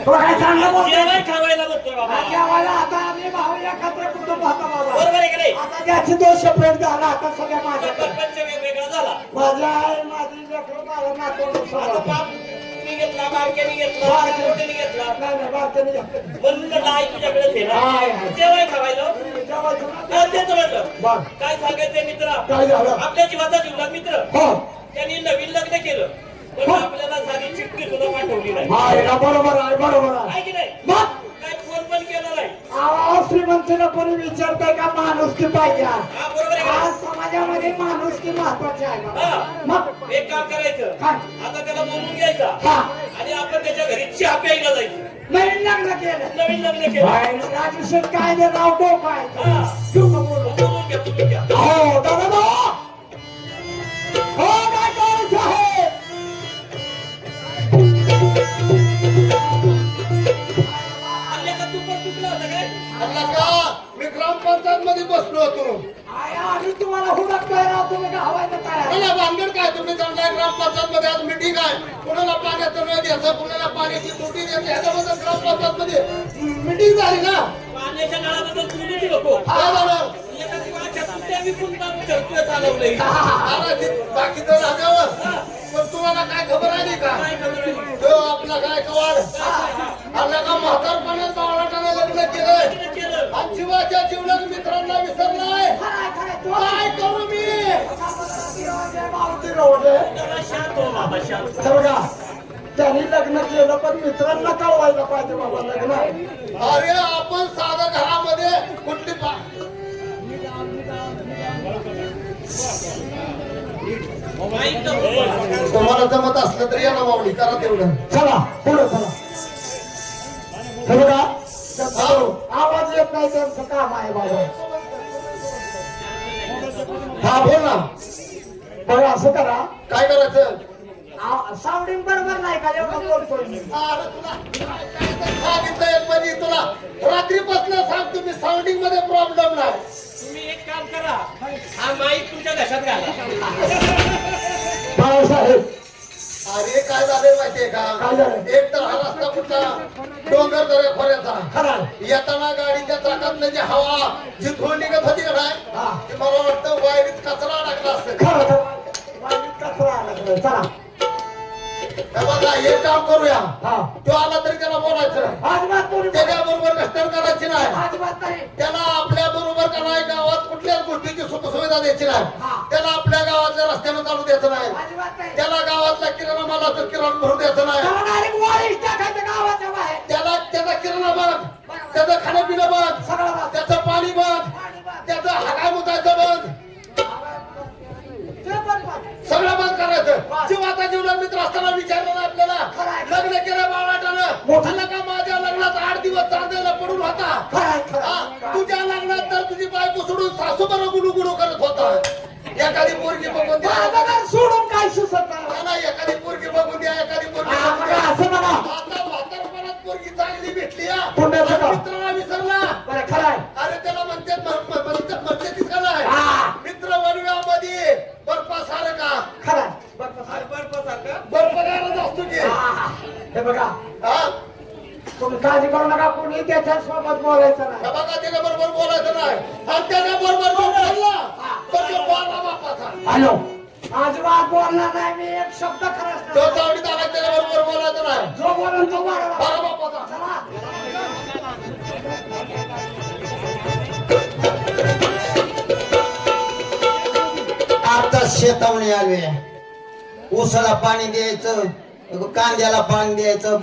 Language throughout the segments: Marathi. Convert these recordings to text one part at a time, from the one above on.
काय चांगलं बोलतोय. जेवाय खावायला बघतोय बाबा. जेवायला आता आम्ही भाऊ एकत्र कुटुंब होता बाबा. बरोबर आहे का नाही? आता ज्याची दोष सेपरेट झाला आता सगळ्या माझ्या पंच वेगवेगळा झाला. माझ्या आई माझी लेकरं माझं नातवंड आता सगळं. बाप मी घेतला, बारक्याने घेतला, मोठ्याने घेतला. नाही बारक्याने घेतलं. म्हणून म्हटलं आई तुझ्याकडेच आहे आहे, ना. आहे. जेवाय खावायला जेवायचं ना. तेच म्हटलं. बरं. काय सांगायचंय मित्रा, काय झालं? आपल्या जीवाचा जीवला मित्र हो त्यांनी नवीन लग्न केलं पण आपल्याला साधी चिठ्ठी सुद्धा पाठवली नाही. आहे बरोबर आहे बरोबर आहे. आहे की नाही? मग काय फोन पण केला नाही. आवाज श्रीमंतीला कोणी विचारतंय का माणुसकी पाहिजे हा बरोबर आहे का? आज समाजामध्ये माणुसकी महत्वाची आहे हा. बाबा. मग एक काम करायचं, काय? आता त्याला बोलून घ्यायचा हा आणि आपण त्याच्या घरी चहा प्यायला जायचं. नवीन लग्न केलं नवीन लग्न केलं. राजेश्वर काय दे राव डोकं आहे हा. घेऊ का बोलू? बोलून घ्या, बोलून घ्या. हो दादा हो काय करायचं आहे आपल्याला तू पण चुकला होता काय? अल्ला का मी ग्रामपंचायत मध्ये बसलो होतो. आया आम्ही तुम्हाला हुडकतोय राव तुम्ही का हवायचं काय मला भानगड काय तुम्ही चांगल्या ग्रामपंचायत मध्ये आज मीटिंग आहे. कुणाला पाण्याचं नळ द्यायचं, कुणाला पाण्याची टोटी द्यायची, ह्याच्याबद्दल ग्रामपंचायत मध्ये मीटिंग झाली ना. पाण्याच्या नळाबद्दल बोलूच नको. काय झालं? एका दिवसाच्या सुट्ट्या विकून काम करतोय चालवलंय. बाकीचं राजावर पण तुम्हाला काय खबर आली का? काय खबर आहे? तो आपला काय कवाड आपल्या का म्हातारपणात बावळाटाने लग्न केलंय तिने केलं. आणि जीवाच्या जीवलग मित्रांना विसरलाय. काय करू मी? जरा शांत हो बाबा, शांत. बघा त्यांनी लग्न केलं पण मित्रांना कळवायला पाहिजे बाबा लग्न अरे आपण साधं घरामध्ये कुठली माईक तर बोल. तुम्हाला जमत असलं तरी या ना माऊली करा तेवढं. चला पुढे चला हे बघा आवाज येत नाही त्यांचं काम आहे बाबा हा बोल ना. बघा असं करा काय करायचं? सावडिंग बरोबर नाही का एवढं बोलतोय मी अरे तुला काय तर सांगितलंय म्हणजे तुला रात्रीपासून सांगतो मी साऊंडिंग मध्ये प्रॉब्लेम नाही. तुम्ही एक काम करा, हा माईक तुमच्या घशात घाला. बाळासाहेब अरे काय झालंय माहितीये का? काय झालं? एक तर हा रस्ता कुठला डोंगर दऱ्या खोऱ्याचा. खरं येताना गाडीच्या चाकातनं जी हवा जी धूळ निघत होती का हा. नाही ती मला वाटतं वायरीत कचरा अडकला असतं. खरं कचरा लागलं चला हे बघा हे काम करूया. हा तो आला तरी त्याला बोलायचं नाही. अजिबात कोणी त्याच्या बरोबर कष्ट करायची नाही. अजिबात नाही त्याला आपल्या बरोबर का नाही गावात कुठल्याच गोष्टीची सुखसुविधा द्यायची नाही. हा. त्याला आपल्या गावातल्या रस्त्यानं चालू द्यायचं नाही. अजिबात नाही त्याला गावातला किराणा मालाचं किराणा भरू द्यायचं नाही. त्याला डायरेक्ट वाळीच टाकायचं गावाच्या बाहेर त्याला त्याचा किराणा बघ, त्याचं खाणंपिणं बघ, सगळं बघ. त्याचं पाणी बघ, पाणी बघ. त्याचं हागाय मुतायचं बघ, ते पण बघ. सगळं बंद करायचं. जीवाचा जीवला मित्र असताना विचारलं ना आपल्याला लग्न केलं बाळाटानं झालं का? माझ्या लग्नात 8 दिवस चांदायला पडून होता. खरं खरं हा, तुझ्या लग्नात तर तुझी बायको सोडून सासू बरोबर गुडू करत होता. एखादी पोरगी बघून द्या. माझं सोडून काय सुचत नाही नाही, एखादी पोरगी बघून द्या, एखादी पोरगी हा, बघून बघा, द्या. असं बघा आता म्हातारपणात पोरगी चांगली भेटली हा. पुण्याचं गाव. मित्राला विसरला. बरं खरं आहे अरे त्याला म्हणते तिथं नाही. हा. मित्र वनव्यामध्ये बर्फासारखा खरं आहे. बरं, अरे बर्फासारखं. बर्फ गारच असतो की. हा. हे बघा हा? तुम्ही काळजी करू नका कोणी त्याच्या सोबत बोलायचं नाही हे बघा त्याच्या बरोबर बोलायचं नाही. आणि त्याच्या बरोबर जो बोलला तर तो बारा बापाचा. हॅलो अजिबात बोलणार नाही मी एक शब्द खरंच तो नाही. चावडीत आला त्याच्या बरोबर बोलायचं नाही. जो बोलून तो बरोबर बारा बापाचा. चला आता शेतावणी आले. ऊसाला पाणी द्यायचं, कांद्याला पाणी द्यायचं,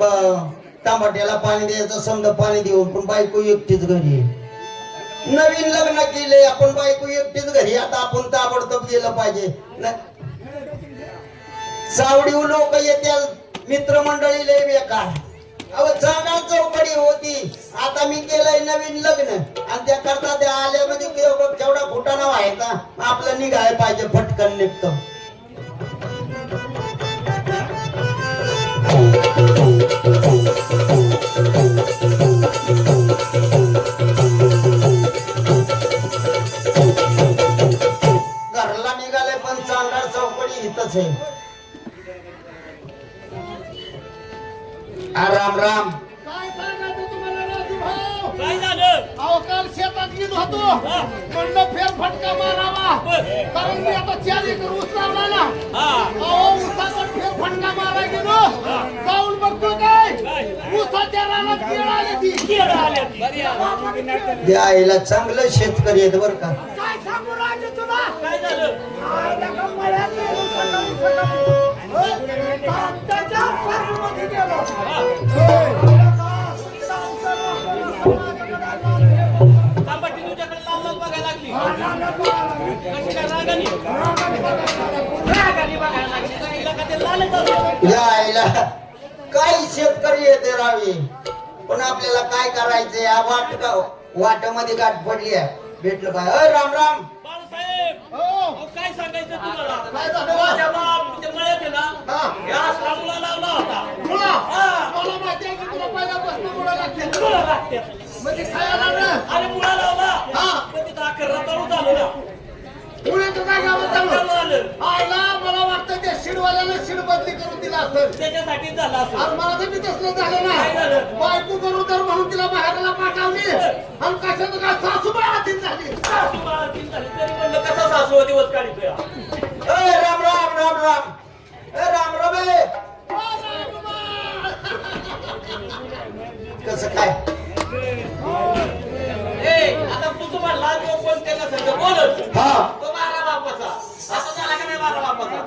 टमाट्याला पाणी द्यायचं, समजा पाणी देऊन पण बायको एकटीच घरी. नवीन लग्न केले आपण, बायको एकटीच घरी. आता आपण ताबडतोब गेलं पाहिजे. सावडी लोक येत्या, मित्रमंडळी लय बेकार. अहो चांगल चौकडी होती. आता मी केलंय नवीन लग्न आणि त्या करता त्या आल्या म्हणजे केवढा फुटाणा व्हायचा. आपलं निघाय पाहिजे, फटकन निघतो. घरला निघाले पण चांगल चौकडी इथंच आहे. राम राम. काय होतो म्हणलं फेर फटका मारावा कारण मी आता 4 एकर ऊस लावला ना अहो ऊसावर फेर फटका मारा गेलो जाऊन बघतो काय ऊसाच्या रानात कीड आली ती द्यायला चांगलं शेतकरी आहेत बरं का. काय सांगू राजे तुला काय झालं त्याच्या फार्ममध्ये गेलो तांबाटी तुझ्याकडे लाल लाल बघायला लागली कशी काय रागानी बघायला लागली तर हिला का ते लालच असतं. द्यायला काही शेतकरी येते रावी पण आपल्याला काय करायचंय या वाटामध्ये गाठ पडली आहे भेटलं काय अय राम राम. बाळासाहेब हो अहो, काय सांगायचं तुम्हाला काय झालं? माझ्या बाप मळ्यात आहे ना या श्रावणला लावला होता मुळा हा. मला माहिती आहे की तुला पहिल्यापासून मुळा लागते मुळा लागते म्हणजे खायला ना अरे मुळा लावला हा. पण तिथं अखेर रताळू झालं ना मुळ्याचं काय गावात रताळू चाललं आलं आयला मला वाटतं त्या शिडवाल्यानं शिड बदली करून दिला असेल त्याच्यासाठीच झालं असं आणि माझं बी तसलं झालं काय ना झालं? बायको गरोदर म्हणून तिला बाहेरला पाठवली आणि कशाचं काय सासूबाई आधीच झाली सासू बाळातीन झाली तरी म्हणलं कसा सासू दिवस काढतोय अय राम राम राम राम. अय राम राम ए. कसं काय आता तू तुम्हाला लाज कोण त्याला सगळं बोलत हा तो बारा बापाचा आता झाला का नाही बारा बापाचा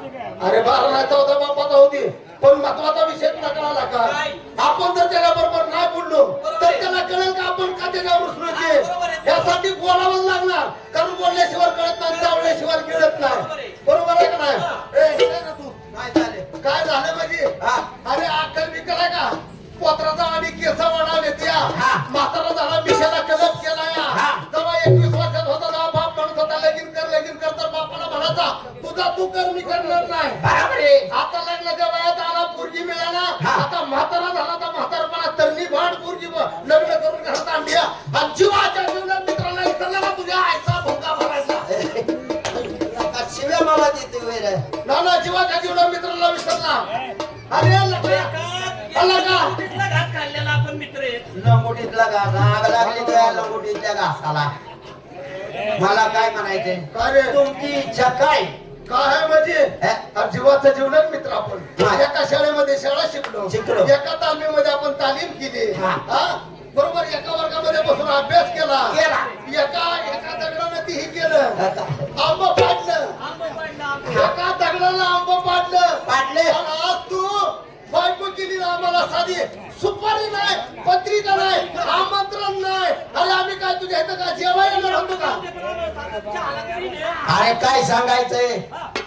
अरे 12 नाही 14 बापाचा होती पण महत्वाचा विषय तुला कळाला का काय? आपण जर त्याला बरोबर नाही बोललो बरोबर तर आहे. त्याला कळेल का आपण का त्याच्यावर हा, बरोबर आहे. यासाठी बोलावंच लागणार कारण बोलल्याशिवाय कळत नाही चावल्याशिवाय कळत बरोबर नाही आहे. बरोबर आहे का नाही हा. ए, काय ना तू काय झाले काय झालं म्हणजे हा अरे अक्कल बिकल आहे का पोत्राचा आणि केस वाढावे त्या हा. म्हातारा झाला मिशाला कलप केला या हा. जेव्हा 21 वर्षात होता तेव्हा बाप म्हणत होता लगीन कर तर बापाला म्हणायचा तुझा तू कर मी करणार नाही बरोबर आहे. आता लग्नाच्या वयात आला पोरगी मिळाला हा. आता म्हातारा झाला तर म्हातारपणा तरणी भाट पोरगी लग्न करून घरात आणली आणि जीवाच्या जीवनात मित्राला विसरला का तुझ्या आईचा भोंगा भरायचा का शिव्या मला देते वेळ नाना जीवाच्या जीवनात मित्राला विसरला अरे आला का तिथला घास खाल्लेला आपण मित्र आहेत. लंगोटीतला घास आग लागली त्या लंगोटीतल्या घासाला. मला काय म्हणायचंय काय रे? तुमची इच्छा काय काय आहे म्हणजे हे? अरे जीवाचा जीवनात मित्र आपण हा. एका शाळेमध्ये शाळा शिकलो शिकलो. एका तालमीमध्ये आपण तालीम केली हा. हा? बरोबर एका वर्गामध्ये बसून अभ्यास केला केला. एका दगडानं तीही केलं आता आंब पाडलं आंबा पाडला, आंबा. एका दगडाला आंब पाडलं पाडले. आणि आज तू बायको केली ना आम्हाला साधी सुपारी नाही पत्रिका नाही आमंत्रण नाही अरे आम्ही काय तुझ्या इथं का जेवायला येणार होतो का चहाला तरी नाही. अरे काय सांगायचंय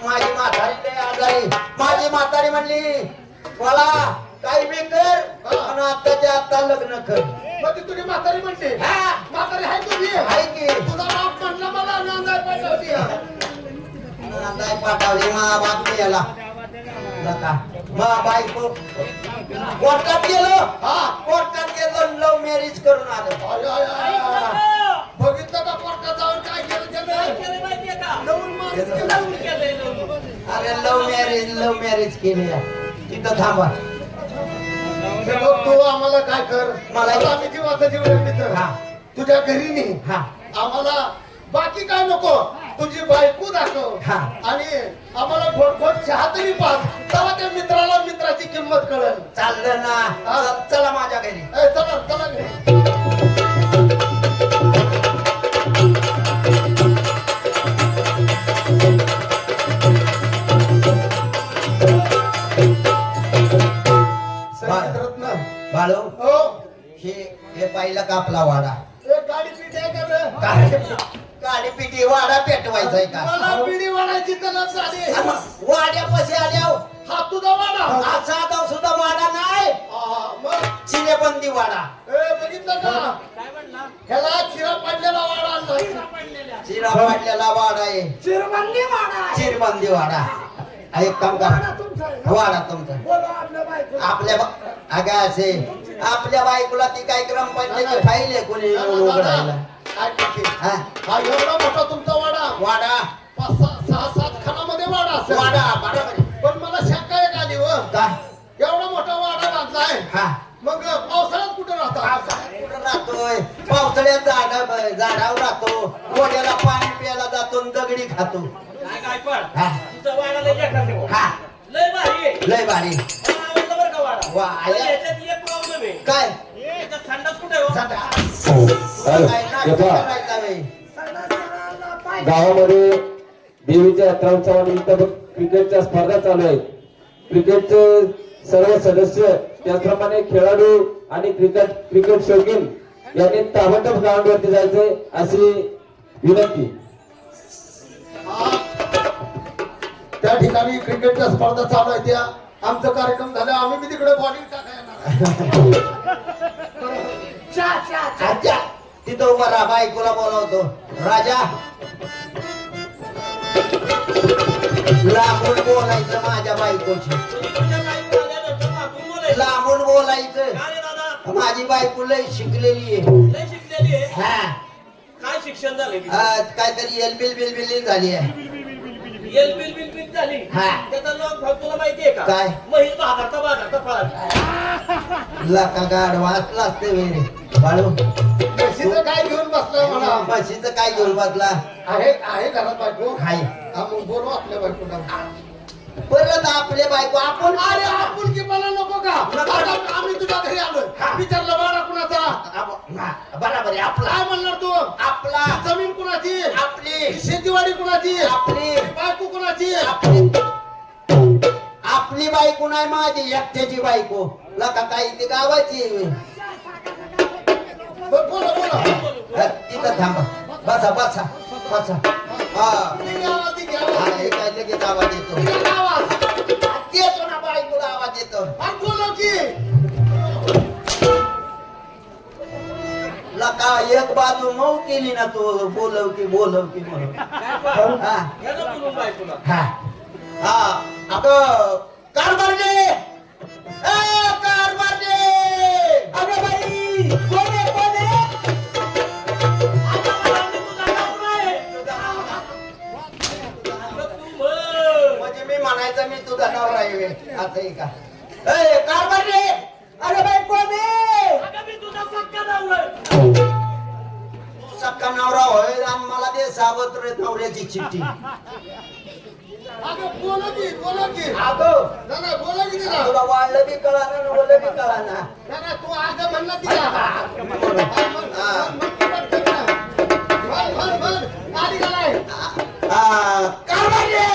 माझी म्हातारी लय आजारी माझी म्हातारी म्हणली मला काही बी कर आणि आत्ताच्या आत्ता लग्न कर. मग ती तुझी म्हातारी म्हणते हा. म्हातारी आहे तुझी आहे की तुझा बाप म्हणला मला नांदाय पाठवली नांदाय पाठवली मा बाप याला नका मा बायको कोर्टात गेलो हा कोर्टात गेलो लव्ह मॅरेज करून आलो. I, I, I, I. बघितलं का कोर्टात जाऊन काय केलं काय त्यानं केलं माहितीये का? लवून माणूस केलं. लावून केलंय लावून. अरे लव्ह मॅरेज केली आहे. तिथं थांबा हे बघ, तू आम्हाला काय कर मला- आता आम्ही जीवाचा जीवन मित्र हा. तुझ्या घरी नाही हा आम्हाला बाकी काय नको तुझी बायको दाखव हा. आणि आम्हाला घोट चहा तरी पाच तेव्हा त्या मित्राला मित्राची किंमत कळेल चाललं ना चला माझ्या घरी ए, चला चला घरी. संगीतरत्न. बाळू हो हे पाहिलं का आपला वाडा एक गाडी पीठ आहे का रे? गाडी पिटी वाडा पेटवायचाय का मला पिढी वाढायची तलप झाली वाड्यापाशी आल्याव हा तुझा वाडा असा गाव सुद्धा वाडा नाही हा, मग चिरेबंदी वाडा ए, बघितलं का काय म्हणला? ह्याला चिरा पडलेला वाडा आणलाय पडलेल्या. चिरा वाढलेला वाडा आहे चिरबंदी वाडा चिरबंदी वाडा एक काम वाडा करा तुमचा आहे ना? वाडा तुमचा बोला आपल्या बायको आपल्या अगं असे आपल्या बायकोला ती काय ग्रामपंचायत फाईल आहे कोणी उघडायला काय करते? हा? हा एवढा मोठा तुमचा वाडा वाडा 5-6-7 खानामध्ये वाडा असेल वाडा बरोबर आहे. पण मला शंका एक आली व काय एवढा मोठा वाडा बांधलाय हा मग पावसाळ्यात कुठे राहता कुठं राहतोय पावसाळ्यात जागा होय झाडावर राहतो गोड्याला पाणी प्यायला जातो आणि दगडी खातो काय काय पण हा. तुझा वाडा लय एकटा देऊ हा लय भारी आहे लय भारी मला आवडलं बरं का वाडा वा, पण या. याच्यात एक प्रॉब्लेम आहे काय याच्यात संडास कुठे आहे हो? काय नाटक करायचा बे? गावामध्ये देवीच्या यात्रा उत्सवानिमित्त क्रिकेटच्या स्पर्धा चालू आहेत. क्रिकेटचे सर्व सदस्य त्याचप्रमाणे खेळाडू आणि क्रिकेट शौकीन यांनी ताबडतोब ग्राउंडवरती जायचे अशी विनंती. त्या ठिकाणी क्रिकेटच्या स्पर्धा चालू आहे त्या आमचा कार्यक्रम झाला आम्ही बी तिकडे बॉलिंग टाकायला आज्या तिथं उभा राहा बायकोला बोलावतो राजा लांबून बोलायचं माझ्या बायकोची तुझ्या बायकोला द्या नंतर आपण बोलायचं. लांबून बोलायचं काय रे दादा माझी बायको लय शिकलेली आहे लय शिकलेली आहे हा काय शिक्षण झालंय तिचं? काहीतरी एल बिल झाली आहे एल बिल बिल बिल झाली हा. त्याचा लॉक भाग तुला माहितीये का काय? महिल बाजारचा फळा लाका गाड वाचला असते वेळे बाळू म्हशीचं काय घेऊन बसलाय मला म्हशीचं काय घेऊन बसला आहे आहे घरात बायको हाय हा मग बोलू आपल्या बायकोला परत आपले बायको आपण अरे आपुलकी मला नको का आता आम्ही तुझ्या घरी आलोय विचारलं बाळा कुणाचा बराबर आहे आपला काय म्हणणार तू आपला जमीन कुणाची आपली शेतीवाडी कुणाची आपली बायको कुणाची आपली बायको नाही माझी एकट्याची बायको लका काही ती गावाची आहे. बोला बोला तिथं थांबा बसा बसा बसा हा ती आवाज ती हा, आवाज हे काय लगेच आवाज येतो ती आवाज येतो ना बायकोला आवाज येतो आणि बोलव की लका एक बाजू मऊ केली ना तू बोलव की हा यानं बोलून बायकोला हा हा अगं कारभारने कारभारने अगं बाई कोण आहे कोण आहे आता मला मी तुझा नवरा आहे. आता तू म्हण. म्हणजे मी म्हणायचं मी तुझा नवरा आहे असं आहे का कारभारने अगं बाई कोण आहे अगं मी तुझा सख्खा नवरा आहे. तू सक्का नवरा होय आणि मला दे सावत्र नवऱ्याची चिठ्ठी अगं बोला की अगं नाही बोला की तिला तुला वाढलं बी कळाना बोललं बी कळाना नाही तू अगं म्हणला तिला आधी गेलाय कारभारने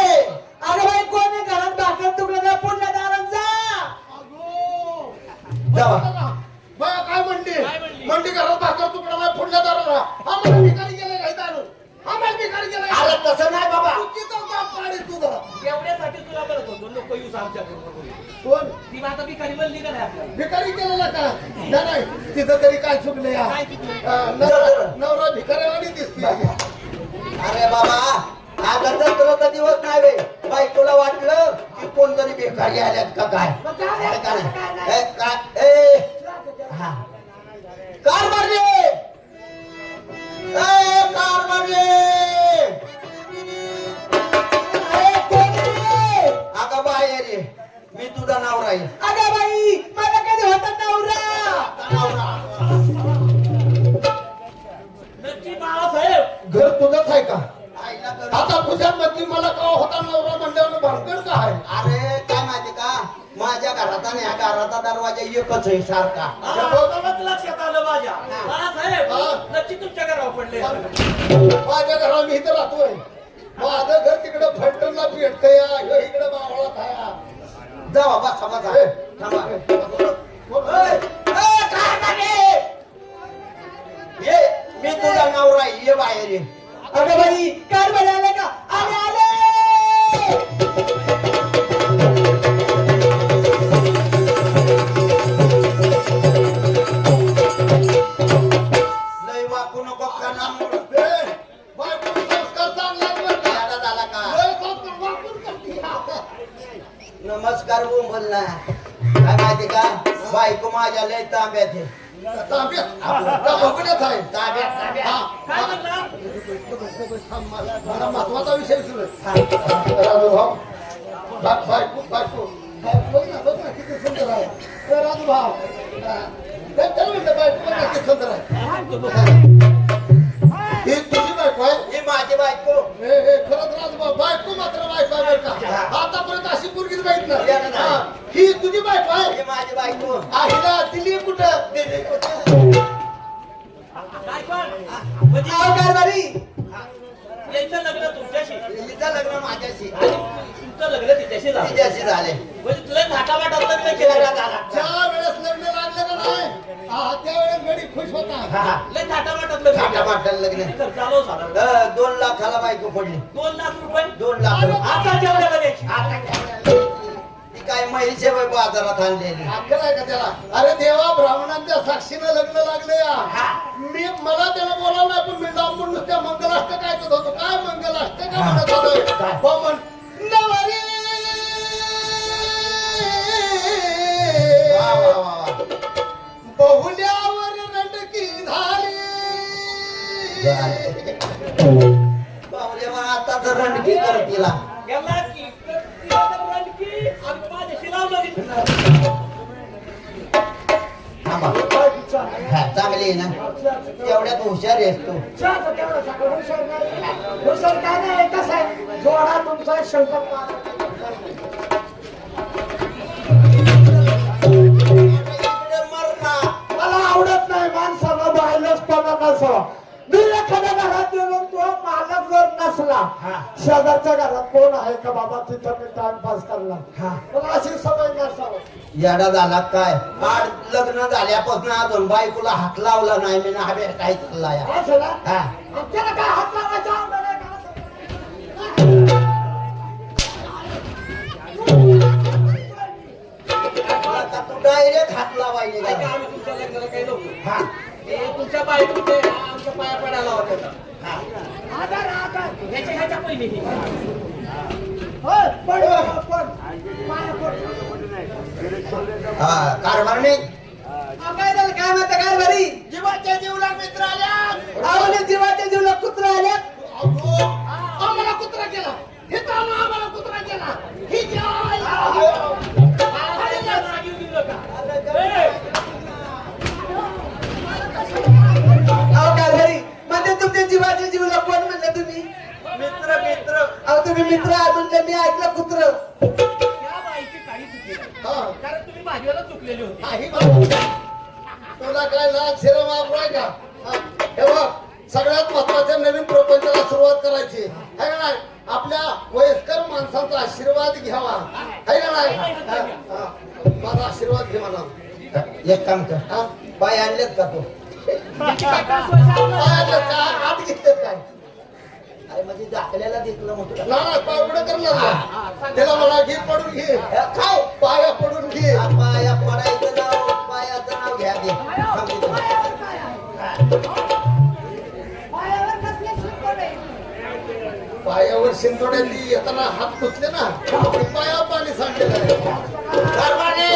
अगं बाई कोण आहे घरात भाकर तुकडं द्या पुढल्या दारात जा जावा. बया काय म्हणते काय म्हणली? म्हणते घरात भाकर तुकडा नाही फुडल्या दाराला आम्हाला भिकारी गेलाय काही दारू आम्हाला भिकारी गेलाय अरे तसं नाही बाबा चुकीचा बाप पाडी तुझा एवढ्यासाठी तुला बरं होतो लोक यूज आमच्या बरोबर कोण ती आता भिकारी बनली का नाही आपल्याला भिकारी केलेला का नाही तिथं तरी काय चुकलं या काय चुकलं? नवरा भिकाऱ्यावानी दिसते अरे बाबा आता जत्रेचा दिवस नाही बे बायकोला वाटलं की कोणतरी बेकारी आल्यात का काय हा कार मारले कार मारले अगं बाहेर ये मी तुझा नवरा आहे अगं बाई मला कधी होता नवरा नक्की बाळासाहेब घर तुझंच आहे का आईला कर. आता तुझ्या मध्ये मला का होता नवरा म्हणल्यावर भानगड का आहे अरे काय माहिती का माझ्या घरात आणि ह्या घराचा दरवाजा एकच आहे सारखा तेव्हाच लक्षात आलं माझ्या बाळासाहेब हा. नक्की तुमच्या घरावर पडले माझ्या घरात मी इथं राहतोय माझं घर तिकडे फंटरला भेटतंय इकडे मावळात आहे जावा बसा बसा ए, थांबा बोल. काय मागे? ये मी तुझा नवरा आहे, ये बाहेर ये अगं बाई काय बरे आले का आले आले लय वाकू नको का ए, बायकोला संस्कार चांगला आहे बरं का? यादा झाला का लय संस्कार वाकून करते. नमस्कार बोंबल ना काय माहिती का बायको माझ्या लय तांब्यात आहे ताब्यात त्या भोगण्यात आहे ताब्यात हा. काय म्हणला मला महत्वाचा विषय सुरू आहे. राजू भाऊ बायको बघ ना किती सुंदर आहे राजू भाऊ त्याला म्हणलं बायको बघ ना किती सुंदर आहे बायको खरंच राजभाऊ बायको मात्र बायको आहे बरं का आतापर्यंत अशी पोरगीच बघितलं हा. ही तुझी बायको आहे ही माझी बायको आईला दिली कुठं दिली कुठं? काय पण म्हणजे अहो, कारभारी याचं लग्न तुमच्याशी हिचं लग्न माझ्याशी आणि तुमचं लग्न तिच्याशी झालं तिच्याशी झाले म्हणजे तुला थाटामाटात लग्न केलं झाला. ज्या वेळेस लग्न लागलं का नाही त्यावेळेस गडी खुश होता हा. लय थाटामाटात लग्न थाटा केलं. माटाला लग्न खर्च आलो साधारण 2 लाखाला बायको पडली 2 लाख रुपये 2 लाख रुपये. आता जेवढ्याला द्यायची आता काय? ती काय महिषे बाजारात आणलेली अक्कल आहे का त्याला अरे देवा ब्राह्मणांच्या साक्षीनं लग्न लागले मला त्याला बोलावं नाही पण मी लांबून नुसत्या मंगलाष्ट काय करत होतो काय मंगलाष्ट काय म्हणत होतो हो म्हण नवरी वा वा वा वा. बहुल्यावर रंडकी झाली बाहुले मग आता तर रणकी कर तिला गेला की तिला तर रणकी आणि माझ्याशी लावलं थांबा. हा, चांगली आहे ना तेवढ्यात हुशार आहेस तू हुशार काय नाही कसं आहे जोडा तुमचा शंकर इकडे मरणा मला आवडत नाही माणसाला बाहेरच पणा नसावा मी एखाद्या घरात गेलो तो मालक जर नसला शेजारच्या घरात कोण आहे का बाबा तिथं मी टाइमपास करणार पण अशी सवय नसावं येडा झाला काय आड लग्न झाल्यापासून अजून बायकोला हात लावला नाही मी ना काय चालला या असं ना हा. त्याला काय हात लावायचा आवडत आहे का? आता तू डायरेक्ट हात लावायला ऐका, गेला. आम्ही तुमच्या लग्नाला काही नव्हतो हा. हे तुमच्या बायकोचे आमच्या पाया पडायला होते आधार आधार ह्याच्या पहिले हे. होय, पड बाबा, पड. पाया पड. हा कारभार नाही काय झालं काय म्हणता काय बरी जीवाच्या जीवला मित्र आल्या आवले जीवाच्या जीवला कुत्रा आल्या आम्हाला कुत्रा केला हे तर आम्हाला कुत्रा केला ही जी म्हणजे तुमच्या जीवाच्या जीवला कोण म्हणलं तुम्ही मित्र मित्र अहो तुम्ही मित्र आहे म्हणलं मी ऐकलं कुत्र त्या बाईची काही चुकी नाही. कारण तुम्ही भाजीला चुकलेले होते नाही बाबा. तुला काय लाज शरम आहे का हे बघ सगळ्यात महत्वाच्या नवीन प्रपंचाला सुरुवात करायची आहे का नाही आपल्या वयस्कर माणसांचा आशीर्वाद घ्यावा आहे का नाही माझा आशीर्वाद घे मला एक काम कर हा? पाय आणलेत का तू काय आणलं? काय आत घेतलेत काय अरे म्हणजे दाखल्याला दिसलं मोठं ना पाय उघडं करणार ना. त्याला मला घे पडून घे काय पाया पडून घे पाया पडायचं नाव पायाचं नाव घ्या दे थांब पायावर शिंदोड्यांनी येताना हात धुतले ना ते पाया पाणी सांडलेलं आहे कारभारी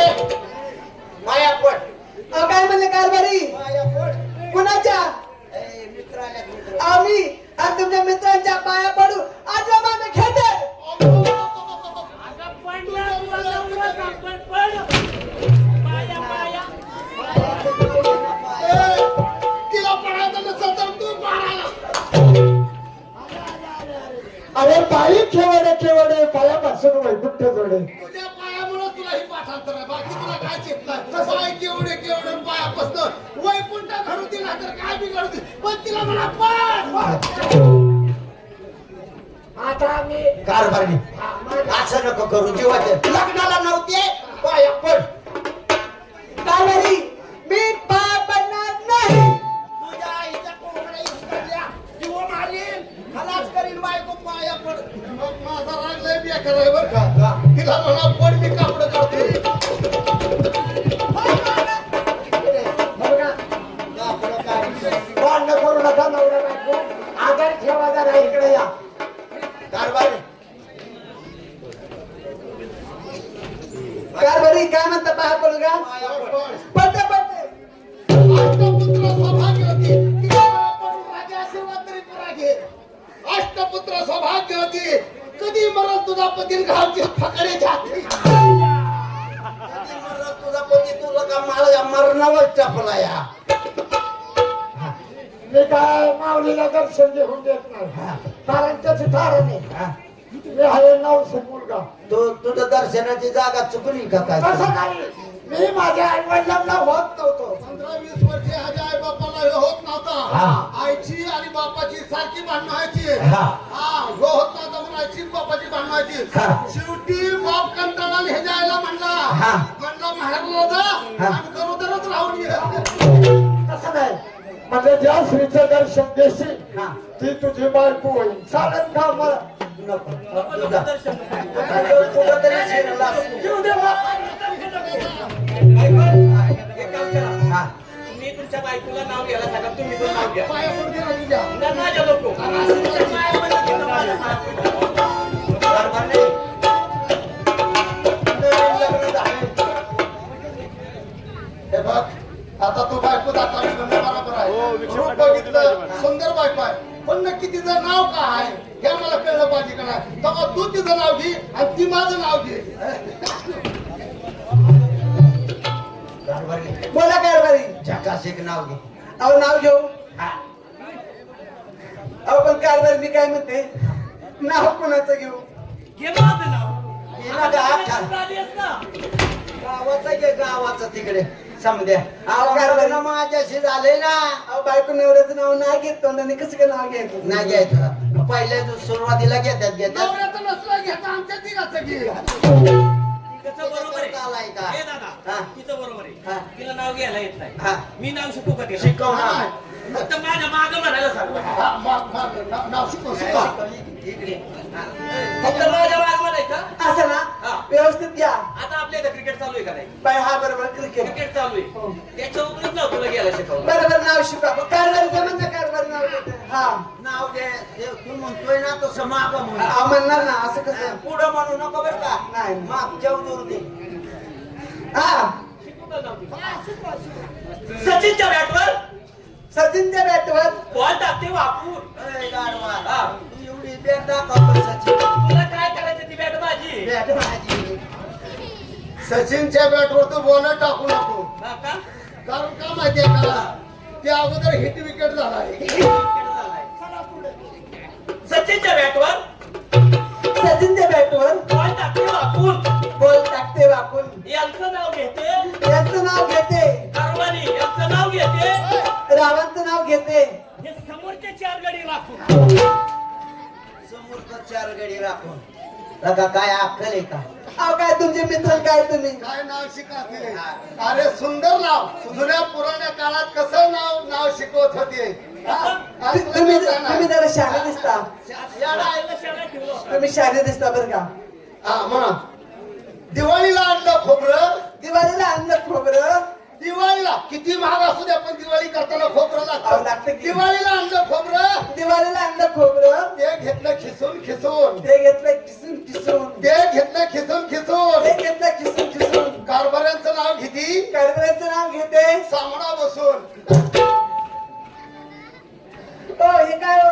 पाया पड काय म्हणले कारभारी पाया पड कुणाच्या ए, मित्र आल्यात मित्र आम्ही आणि तुमच्या मित्रांच्या पाया पडू आज माझं खेळ अगं पडला तुला लवकर आपण पड पाया पाया तिला पडायचं नसेल तर तू पाडायला अरे पायी खेवडे पायापासून वैकुंठ जोडे तुझ्या पायामुळे तुला ही पाठांतर आहे बाकी तुला काय चितलं पाय केवढे केवढे पायापासून वैकुंठ घडू दिला तर काय बिघडू दे पण तिला मला पाड आता आम्ही कारभारी असं नको करू जीवाचे लग्नाला नव्हते पाया पड कारभारी मी पाय पडणार नाही तुझ्या आईच्या कोंबड्या इसरल्या जीव मारीन खलास करीन बायको पाया पड मग माझा राग लय बेकार आहे बरं का तिला म्हणा पड मी कापड काढतोय भांडण करू नका नवऱ्या बायको आधार ठेवा जरा इकडे या कारभारी कारभारी काय म्हणता पाया पडू का पाया पड पडते पडते अष्टपुत्र सौभाग्यवती तिला मला पडून राजे आशीर्वाद तरी पुरा घे अष्टपुत्र सौभाग्यवती कधी मरण तुझा पती घालची फकडे जाते तुझा पती तुझं का मला मरणावर टाकला या मी काय माऊलीला दर्शन घेऊन देत नाही कारण त्याची कारण आहे हा? मी आहे नवसे मुलगा तुझं दर्शनाची जागा चुकली का काय कसं काय मी माझ्या आई वडिलांना होत नव्हतो 15-20 वर्षे ह्याच्या आई बापाला हे होत नव्हता हा. आईची आणि बापाची सारखी भांडणं व्हायची हा. हो होत नव्हता म्हणून आईची आणि बापाची भांडणं व्हायची हा. शेवटी बाप कंटाळा ह्याच्या आईला म्हणला माहेरला जा आणि गरोदरच राहून ये तसं नाही म्हणजे ज्या स्त्रीचं दर्शन देशील हा. ती तुझी बायको होईल चालेल का मला नको नको दर्शन. कुठं तरी शिरला येऊ दे बाबा. बायको, एक काम करा. हा. तुम्ही तुमच्या बायकोला नाव घ्यायला सांगा, तुम्ही पण नाव घ्या. पाया पडते ना तुझ्या ना माझ्या लोको. तुमच्या मायामध्ये तिथं माझं नाव. बरोबर नाही? नवीन लग्न झालंय. हे बघ आता तू बायको दाखवली म्हणणं बरोबर आहे रूप बघितलं सुंदर बायको आहे पण नक्की तिचं नाव काय आहे हे मला कळलं पाहिजे का नाही तेव्हा तू तिचं नाव घे आणि ती माझं नाव घे कारभारी बोला कारभारी झकास एक नाव घे अहो नाव घेऊ हा. अहो पण कारभारी मी काय म्हणते नाव कोणाचं घेऊ घे माझं नाव. हिला का आठ आता आली आहेस ना? गावाचं घे गावाचं तिकडे समद्या अहो कारभारी माझ्याशी झाले ना अहो बायको नवऱ्याचं नाव नाही घेत तोंडाने कसं काय नाव घ्यायचं नाही घ्यायचं पहिल्या सुरुवातीला घेतात नवऱ्याचं नसलं घ्यायचं आमच्या तिघाचं घे तिचं बरोबर आहे. आलाय का? हे दादा, हा. तिचं बरोबर हा. आहे. तिला नाव घ्यायला येत नाही. हा. मी नाव शिकू का तिला? शिकवणार फक्त माझ्या मागं म्हणायला सांग. नाव शिकव शिकव इकडे फक्त माझ्या मागं म्हणायचं. असं ना हा. व्यवस्थित घ्या आता आपल्या इथं क्रिकेट चालू आहे का नाही? बाय हा बरोबर क्रिकेट क्रिकेट चालू आहे. त्याच्या उपरीच नाव तुला घ्यायला शिकवलं. बरोबर नाव शिका कारभारीचं म्हणजे कारभारी नाव घेते हा नाव दे तू म्हणतोय ना तसं माग म्हणून अहो, म्हणणार ना असं कसं पुढं म्हणू नको बरं का नाही. माग जेव दूर दे शिकू का नाव तिला? सचिनच्या बॅटवर सचिनच्या बॅटवर बॉल टाकते वापरून. अरे गाढवा, हा. तू एवढी बॅट दाखवतो सचिन तुला काय करायचं ती बॅट माझी. बॅट माझी सचिनच्या बॅटवर तू बॉल टाकू नको हा का? कारण का माहितीये का ते अगोदर हिट विकेट झाला आहे सचिनच्या बॅटवर सचिनच्या बॅटवर बॉल टाकते वापरून. बॉल टाकते वाकून यांचं नाव घेते. यांचं नाव घेते कारवानी यांचं नाव घेते. रावांचं नाव घेते हे समोरच्या चार गडी राखून. समोरचा चार गडी राखून लगा काय अक्कल आहे का अहो काय तुमचे मित्र काय तुम्ही काय नाव शिकवते अरे सुंदर नाव जुन्या पुराण्या काळात कसं नाव शिकवत होते हा? तुम्ही जरा शाळे दिसता शाळेला शाळा ठेवलं. तुम्ही शाळे दिसता बरं का हा म्हणा दिवाळीला आणलं खोबरं दिवाळीला आणलं खोबरं दिवाळीला किती महाग असू द्या पण दिवाळी करताना खोबरं अहो, लागतं लागतं की. दिवाळीला आणलं खोबरं दिवाळीला आणलं खोबरं ते घेतलं खिसून खिसून ते घेतलं किसून किसून ते घेतलं खिसून खिसून ते घेतलं किसून किसून कारभाऱ्यांचं नाव घेती कारभाऱ्याचं नाव घेते सामना बसून हो हे काय हो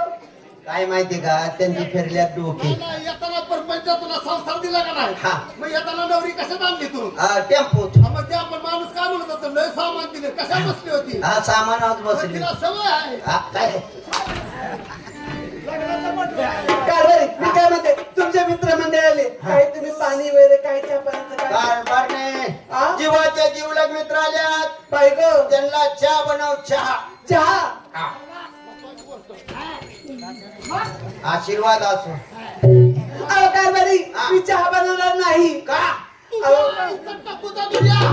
काय माहिती का त्यांची फिरल्यात डोके नाही, येताना परपंच तुला संसार दिला का नाही हा. मग येताना नवरी कशात आणली तू टेम्पोत मग ते आपण माणूस काय म्हणत होतं लय सामान दिले कशा बसली होती हा सामानात मग बसली तिला सवय आहे हा, काय कारभारी मी काय म्हणते तुमचे मित्र मंडळी आले काही तुम्ही पाणी वगैरे काही चहा पाण्याचं काय कारभारने हा? जीवाच्या जीवलग मित्र आल्यात पाय ग त्यांना चहा बनव चहा चहा आशीर्वाद असो अहो कारभारी मी चहा बनवणार नाही का अहो टाकू जा तुझ्या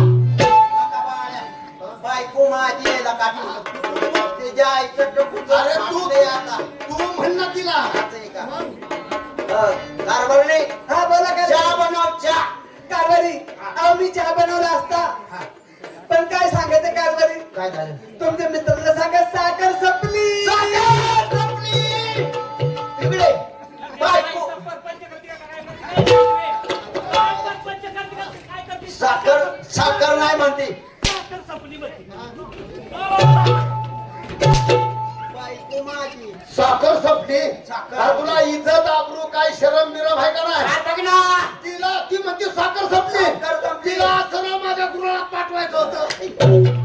बायको माझी आहे लका त्याच्या आईचं डोकं अरे तू फाटलंय आता तू म्हण ना तिला असं आहे का? कारभारने हा बोला चहा कारभारी बनव चहा कारभारी अहो मी चहा बनवला असता हा, पण काय सांगायचं कारभारी काय झालं तुमच्या मित्राला सांगा साखर संपली साखर संपली. इकडे बायको सरपंच करते का काय करते? सरपंच करते का काय करते? साखर साखर नाही म्हणते साखर संपली म्हणते. बायको माझी साखर संपली साखर. अरे तुला इज्जत आबरू काय शरम बिरम आहे का नाही काय बघ ना तिला ती म्हणते साखर संपली साखर संपली. तिला असं ना माझ्या गृहात पाठवायचं होतं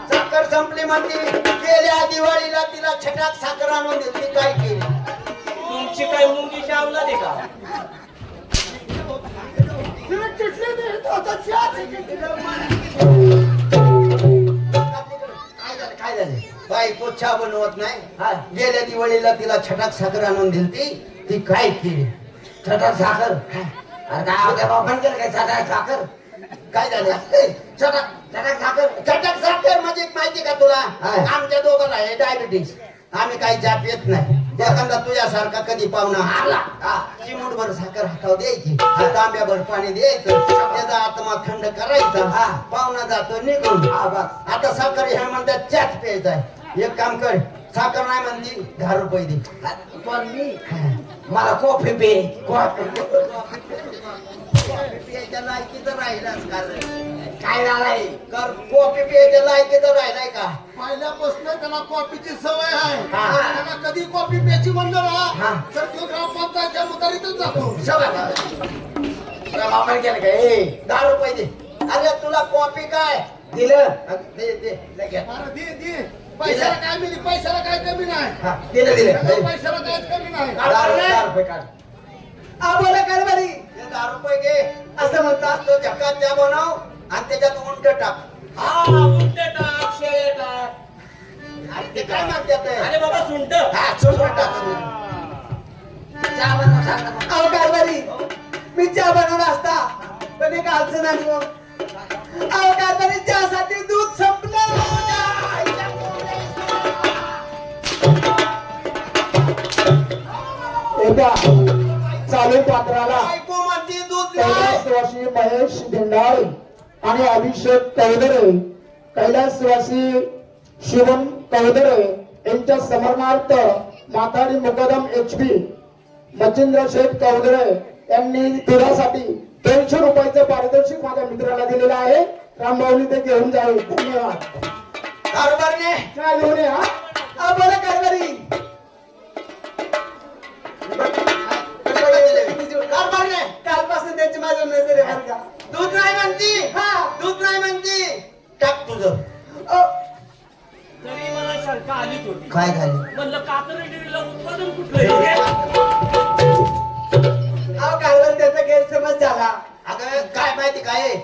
साखर संपली म्हणते गेल्या दिवाळीला तिला छटाक साखर आणून दिली काय केली तुमची काय मुंगीची अवलाद आहे का? तिला चिठ्ठी देत होता, चहाची चिठ्ठी देत काय झालं बायको चहा बनवत नाही गेल्या दिवाळीला तिला छटाक साखर आणून दिली ती काय केली छटाक साखर अरे काय आवड्या बापान केलं काय छटाक साखर काय झालं छटाक साखर म्हणजे माहिती का तुला आमच्या दोघांना आहे डायबिटीस आम्ही काही जाप येत नाही एखादा तुझ्यासारखा कधी पाहुणा आला चिमूटभर साखर हातावर द्यायची तांब्याभर पाणी द्यायचं त्याचा आत्मा थंड करायचा पाहुणा जातो निघून आता साखर हे म्हणतात चहाच प्यायचा आहे एक काम कर साखर नाही म्हणती 10 रुपये दे पण मी मला कॉफी पे कॉफी प्यायच्या लायकीचं राहिलाच काय राहिलाय कर कॉफी प्यायच्या लायकीचं राहिलाय का पहिल्यापासून त्याला कॉफीची सवय आहे त्याला कधी कॉफी प्यायची म्हणलं ना तर तो ग्रामपंचायतच्या मुतारीतच जातो आपण केलं काय 10 रुपये दे अरे तुला कॉफी काय दिलं दे दे लगेच अरे दे पैशाला काय मिळली पैशाला काय कमी नाही दिलं दिलं पैशाला काहीच कमी नाही 10 रुपये काढ बोला कारभारी 10 रुपये घे असं म्हणतात तो झक्का त्या बनव आणि त्याच्यात उंट टाक उंट टाक, शेळे टाक. आणि ते काय मागतात अरे बाबा सुंट. सुंट टाक चहा बनव सांग अहो कारभारी मी चहा बनवला असता पण एक अडचण आली अहो कारभारी चहासाठी दूध संपलं एकदा चालू पात्राला बायको म्हणते दूध कैलासवासी महेश धिंडाळे आणि अभिषेक कवदरे कैलासवासी शिवम कवदरे यांच्या समरणार्थ माथाडी मुकदम HP मच्छिंद्र शेठ कवदरे यांनी दुधासाठी 200 रुपयाचं पारितोषिक माझ्या मित्राला दिलेलं आहे रामभाऊनी ते घेऊन जावे धन्यवाद कारभारने काय घेऊन या बोला कारभारी कारभारने कालपासून त्यांची माझ्या नजर आहे बरं का दूध नाही म्हणती दूध नाही म्हणती टाक तुझं तरी मला शंका आलीच होती. काय झालं म्हणलं कातर डेअरीला उत्पादन कुठलं आहे? अहो कारभार त्याचा गैरसमज झाला अगं काय माहिती काय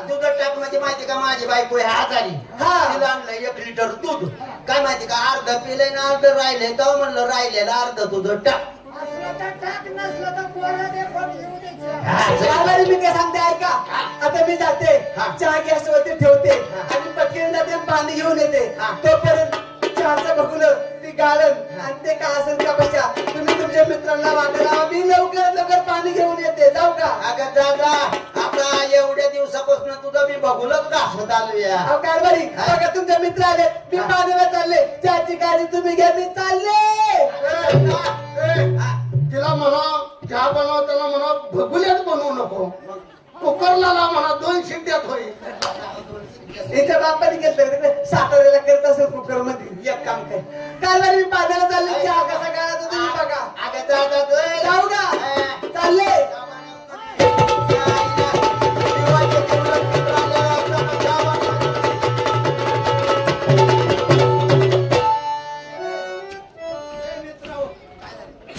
दूध टाक म्हणजे माहिती का माझी बायको आहे आजारी तिला आणलं 1 लिटर दूध काय माहिती का अर्ध पिले ना अर्ध राहिले तर म्हणलं राहिलेलं अर्ध दूध टाक कारभारी मी काय सांगते ऐका आता मी जाते चहा गॅस वरती ठेवते आणि पटकन जाते पाणी घेऊन येते तोपर्यंत चहाचं बघून ती गाळण आणि ते का असेल का बशा तुम्ही तुमच्या मित्रांना वाटायला मी लवकर पाणी घेऊन येते जाऊ का अगं दादा आपला एवढ्या दिवसापासून तुझं मी बघूनच घासत आलोया अहो कारभारी बघा तुमचे मित्र आले मी पाण्याला चालले चहाची काळजी तुम्ही घ्या मी चालले तिला म्हणा चहा बनवताना म्हणा भगुल्यात बनवू नको कुकरला म्हणा 2 शिट्ट्यात होईल हिच्या बापाने घेतलं साताऱ्याला करत असेल कुकर मध्ये एक काम कर कारभारी मी पाण्याला चालले चहा कसा काढायचा तुम्ही बघा अगं दादा जाऊ का चालले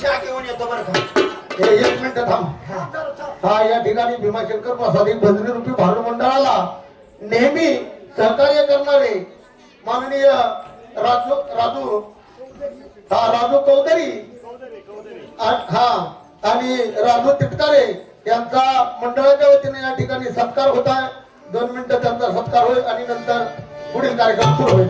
चहा घेऊन येतो बरं का 1 मिनिट थांब या ठिकाणी भीमाशंकर प्रसादी भजनी रूपी भांडू मंडळाला नेहमी सहकार्य करणारे माननीय राजू कौदरी आणि राजू तिटकारे यांचा मंडळाच्या वतीने या ठिकाणी सत्कार होत आहे 2 मिनिटं त्यांचा सत्कार होईल आणि नंतर पुढील कार्यक्रम सुरू होईल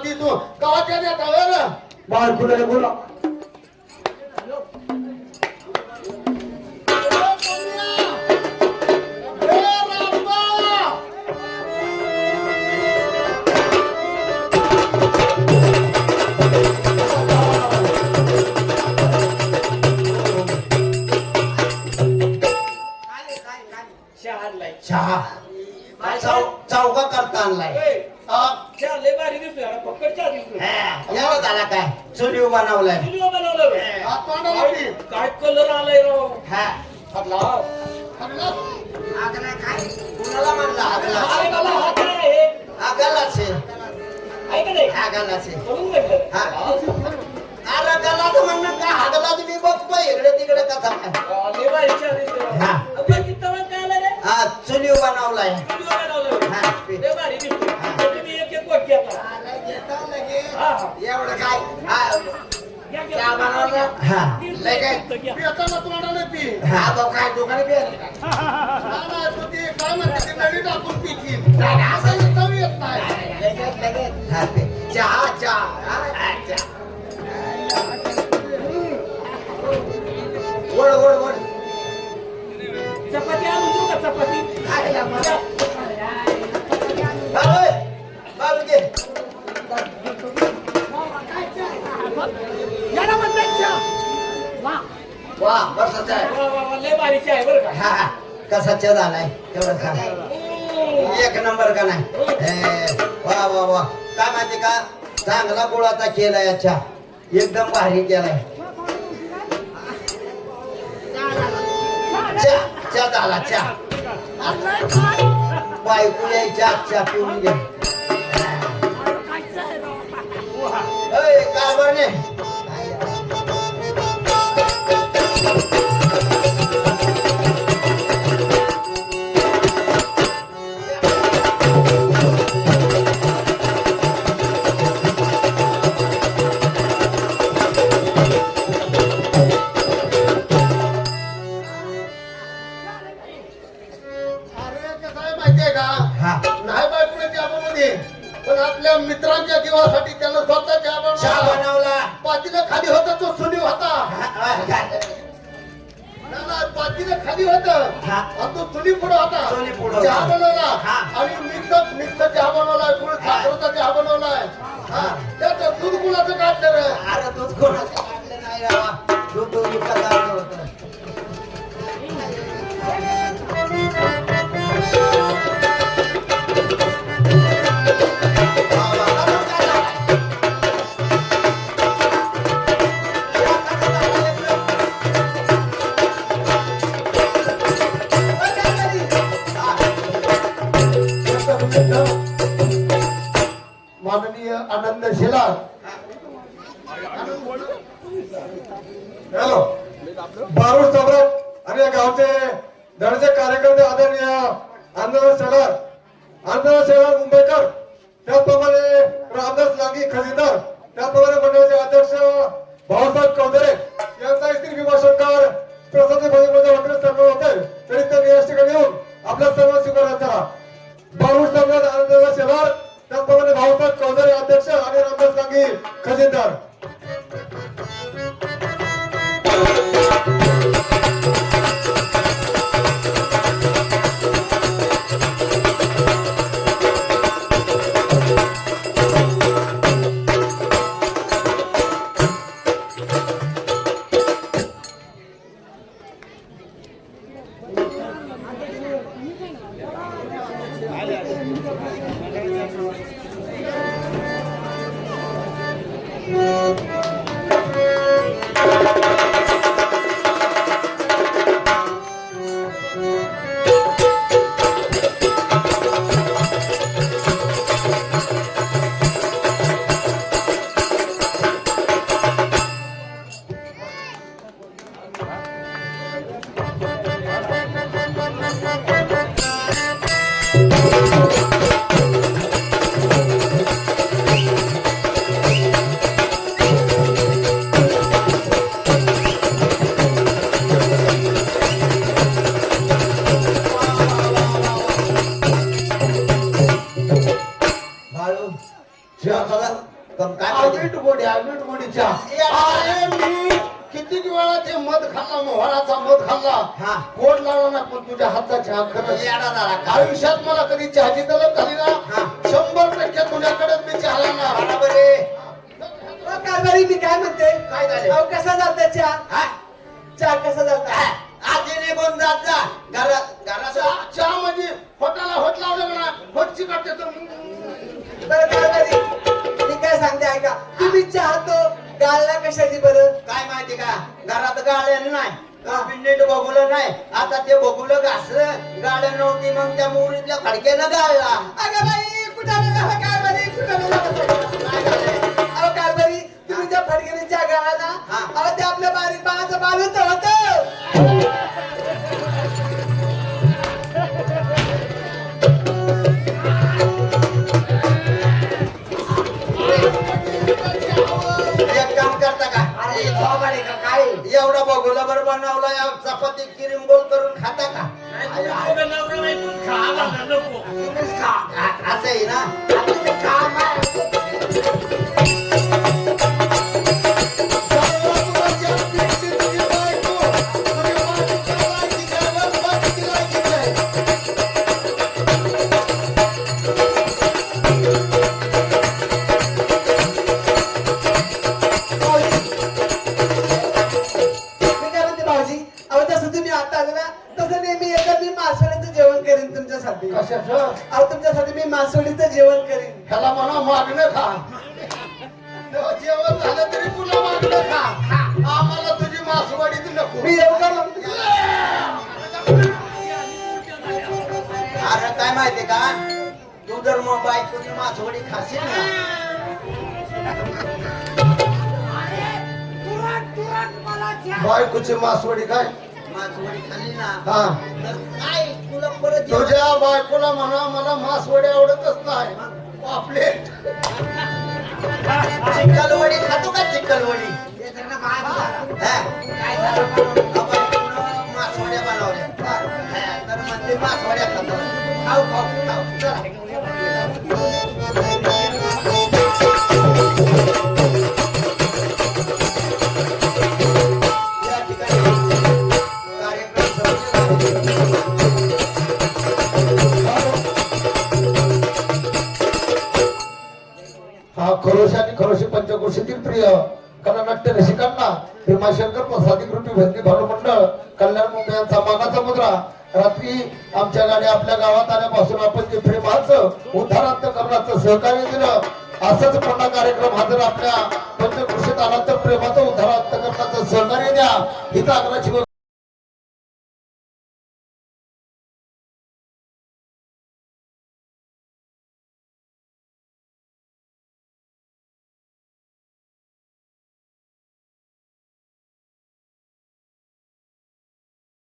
ती तू गावाच्या नेता होय रे? बाळकुले बोला. चहा आणलाय. चहा चौका करता आणलाय. ए, हा, चहा लय भारी दिसतोय. अरे फक्त चहा दिसतोय. याला झाला काय चुलीव बनवलाय. किती वेळा बनवलं बे? हात तोंडाला पी. काय कलर आलाय राव. हा हागला. आगला काय कुणाला म्हणला आगला काय बाबा, हा काय आहे? आगलाच आहे. आहे का नाही? आगलाच आहे. म्हणून म्हटलं. हा. अरे गलाच म्हणणं काय हागला तुम्ही बघतो इकडे तिकडे कथा काय. लय भारी चहा दिसतोय. हा. अबे, किती वेळा काय आलं रे? हा चुलीव बनवलाय. किती वेळा बनवलं? हा, पी. लय भारी दिसतोय. हा. तुम्ही एक एक वाट घ्या आता. हा, हा. एवढं काय हा, घ्या, घ्या. चहा बनवला. हा लय काय घ्या. पिताना तोंडाने पी. हा तो काय दुकाने पियाले काय. ना, तू ती काय म्हणते ती नळी टाकून पितील. असं चव येत नाही. लगेच हा पे. चहा चहा हा, चहा वळ वळ वळ. चपाती आणून देऊ का चपाती? बाबू बाबू घे. याला म्हणतात चहा. वा. वा बसाचा आहे. वा, वा, वा, लय भारी चहा आहे बरं का. हा हा. कसा चहा झालाय तेवढं सांग. एक नंबर का नाही. वा वा वा. काय माहिती का चांगला गुळाचा केलाय चहा. एकदम भारी केलाय. चहा झाला चहा. बायको यायच्या चहा पिऊन घे. काय बरं अरे कसं आहे माहितीये का हा नाही बायकोने त्या बनवली पण आपल्या मित्रांच्या जीवासाठी त्यानं स्वतः त्या चहा बनवला. बनवला. पातीला खाली होता तो सुनी होता. पातीला खाली होत हा. आणि तो चुली पुढे होता. चुली पुढं चहा होता. बनवला हा. आणि मिक्स चहा बनवलाय. पुढे साखरेचा चहा बनवलाय. हा. त्यात दूध गुळाचं काढलं रे. अरे दूध कोणाचं काढलं नाही रावा. दूध विकत आणलं होतं. माननीय आनंद शेलार हॅलो बारूद सम्राट आणि या गावचे धडचे कार्यकर्ते आदरणीय आंदोलन शेलार मुंबईकर, त्याचप्रमाणे रामदास लांगी खजिनदार, त्याचप्रमाणे मंडळाचे अध्यक्ष भाऊसाहेब कौदरे यांचा स्त्री विभाषणकार प्रसाद भोजनाचे हॉटेल सर्व होते तरी त्यांनी या ठिकाणी येऊन आपल्या सर्व स्वीकार करा. बारूद सम्राट आनंद शेलार, त्याचप्रमाणे भाऊसाहेब कौदरे अध्यक्ष आणि रामदास लांगी खजिनदार. काय पाहिजे? वीट गोडीच्या अरे मी किती वेळा ते मध खाल्ला मोहळाचा मध खाल्ला हा. गोड लागला ना पण तुझ्या हातचा चहा खरंच येडा झाला का? आयुष्यात मला कधी चहाची तलब झाली ना हा. 100% तुझ्याकडेच मी चहा ना बरोबर आहे. कारभारी मी काय म्हणते काय झाले? अहो कसा जाता चहा हा? चहा कसा जाता आधी निघून जात जा घरात चहा म्हणजे होटाला होट लावलं म्हणा होट चिकटते तर बरं कारभारी मी काय सांगते ऐका तुम्ही चहा तो गाळला कशाची बरं काय माहिती का घरात गाड्या नाही नीट बघुलं नाही आता ते बघुलं घासलं गाड्या नव्हती मग त्या मुरीतल्या खडक्यानं गाळला अगं बाई कुठं गेला कारभारी कुठं गेला काय झालंय? अहो कारभारी तुम्ही ज्या फडक्याने चहा गाळा ना हा. अहो ते आपल्या बारीक बाळाचं बाळ होतं एक काम करता का अरे थोबाडे का काय एवढा बघुलं बरं बनवला या चपाती किरीम गोल करून खाता का दोघं नवरा बायकोच खा, आम्हाला नको. तुम्हीच खा असं आहे ना तुम्ही खा माय मी काय म्हणते भाऊजी अहो जसं तुम्ही आता आले ना तसं नेहमी एकदा मी मासवडीचं जेवण करीन तुमच्यासाठी कशाचं अहो तुमच्यासाठी मी मासवडीचं जेवण करीन ह्याला म्हणा मागणं खा तेव्हा जेवण झालं तरी तुला मागणं खा आम्हाला तुझी मासवाडीच नको मी येऊ का मग अरे काय माहितीये का तू जर मग बायकोची मासवडी खाशील ना बायकोची मासवडी काय मासवडी खाल्ली ना हा तर काय तुला परत जेवण- तुझ्या बायकोला म्हणा मला मासवडी आवडतच नाही पापलेट चिकलवडी खातो का चिकलवडी हा? आपण मासवड्या बनवल्या हा, तर म्हणते मासवड्या खातो खाऊ खाऊ खाऊ चला. या ठिकाणी कार्यक्रम सुरू झाले. हा खरोशी आणि खरोशी पंचकोशीतील प्रिय कलानाट्य रसिकांना भीमाशंकर प्रसादी कृती भजनी भानुमंडळ कल्याण मुंबई यांचा मानाचा मुद्रा रात्री आमच्या गाडी आपल्या गावात आल्यापासून आपण जे प्रेमाचं उद्धारार्थ करण्याचं सहकार्य दिलं असंच पुन्हा कार्यक्रम हा जर आपल्या पंचकृषीत आला तर प्रेमाचं उद्धारार्थ करण्याचं सहकार्य द्या हीच आग्रहाची